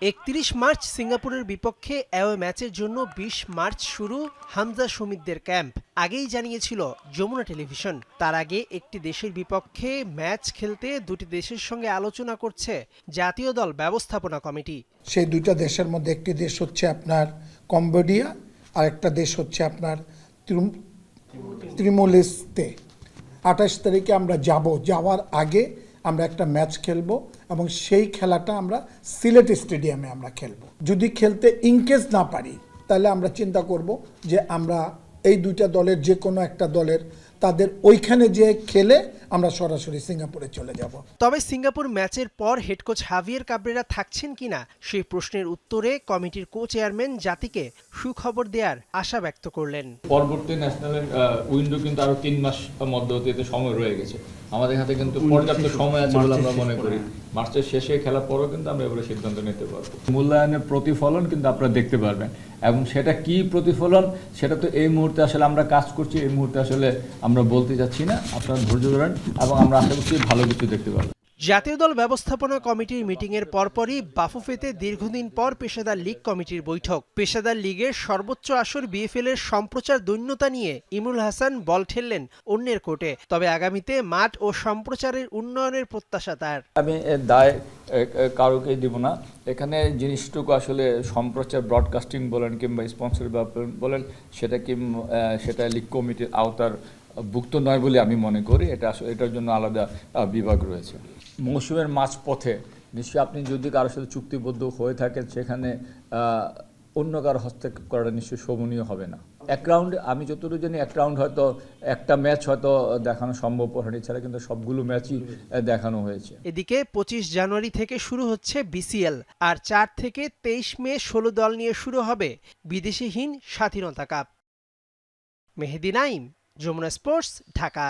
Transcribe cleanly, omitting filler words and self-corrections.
31 March সিঙ্গাপুরের বিপক্ষে away ম্যাচের জন্য 20 মার্চ শুরু হামজা শমীদদের ক্যাম্প। আগেই জানিয়েছিল যমুনা টেলিভিশন। তার আগে একটি দেশের বিপক্ষে ম্যাচ খেলতে দুটি দেশের সঙ্গে আলোচনা করছে জাতীয় দল ব্যবস্থাপনা কমিটি। সেই দুইটা দেশের মধ্যে একটি দেশ হচ্ছে আপনার কম্বোডিয়া, আর একটা দেশ হচ্ছে আপনার ত্রিমোলেস্তে। 28 তারিখে আমরা যাওয়ার আগে আমরা একটা ম্যাচ খেলবো এবং সেই খেলাটা আমরা সিলেট স্টেডিয়ামে আমরা খেলবো। যদি খেলতে ইনকেস না পারি তাহলে আমরা চিন্তা করব যে আমরা এই দুইটা দলের যে কোনো একটা দলের তাদের ওইখানে যে খেলে আমরা সরাসরি সিঙ্গাপুরে চলে যাব। তবে সিঙ্গাপুর ম্যাচের পর হেড কোচ হাভিয়ের কাবরেরা থাকছেন কিনা সেই প্রশ্নের উত্তরে কমিটির কো চেয়ারম্যান জাতিকে সুখবর দেওয়ার আশা ব্যক্ত করলেন। পরবর্তী ন্যাশনাল উইন্ডো কিন্তু আরো 3 মাস মধ্যবর্তীতে সময় রয়ে গেছে। আমাদের হাতে কিন্তু পর্যাপ্ত সময় আছে বলে আমরা মনে করি। মার্চের শেষে খেলার পরও কিন্তু আমরা এবারে সিদ্ধান্ত নিতে পারবো। মূল্যায়নের প্রতিফলন কিন্তু আপনারা দেখতে পারবেন, এবং সেটা কি প্রতিফলন সেটা তো এই মুহূর্তে আসলে আমরা কাজ করছি, এই মুহূর্তে আসলে আমরা বলতে যাচ্ছি না। আপনারা ধৈর্য ধরেন এবং আমরা আশা করছি ভালো কিছু দেখতে পারবো। জাতীয় দল ব্যবস্থাপনা কমিটির মিটিংয়ের পরপরই বাফুফেতে দীর্ঘদিন পর পেশাদার লীগ কমিটির বৈঠক। পেশাদার লীগের সর্বোচ্চ আসর বিএফএল এর সম্প্রচার দৈন্যতা নিয়ে ইমরুল হাসান বল ঠেললেন অন্যের কোর্টে। তবে আগামীতে মাঠ ও সম্প্রচারের উন্নয়নের প্রত্যাশা তার। আমি দায় কারোকে দিব না। এখানে জিনিসটুকু আসলে সম্প্রচার ব্রডকাস্টিং বলেন কিংবা স্পন্সর বলেন সেটা লীগ কমিটির আওতার ভুক্ত নয় বলে আমি মনে করি। এটার জন্য আলাদা বিভাগ রয়েছে। মৌসুমের মাঝপথে নিশ্চয়ই আপনি যদি কারোর সাথে চুক্তিবদ্ধ হয়ে থাকেন, সেখানে অন্য কারো হস্তক্ষেপ করাটা নিশ্চয়ই শোভনীয় হবে না। এক রাউন্ড, আমি যতটুকু জানি এক রাউন্ড হয়তো একটা ম্যাচ হয়তো দেখানো সম্ভব হয়নি, ছাড়া কিন্তু সবগুলো ম্যাচই দেখানো হয়েছে। এদিকে 25 জানুয়ারি থেকে শুরু হচ্ছে বিসিএল, আর 4 থেকে 23 মে 16 দল নিয়ে শুরু হবে বিদেশিহীন স্বাধীনতা কাপ। মেহেদী নাইম, যমুনা স্পোর্টস, ঢাকা।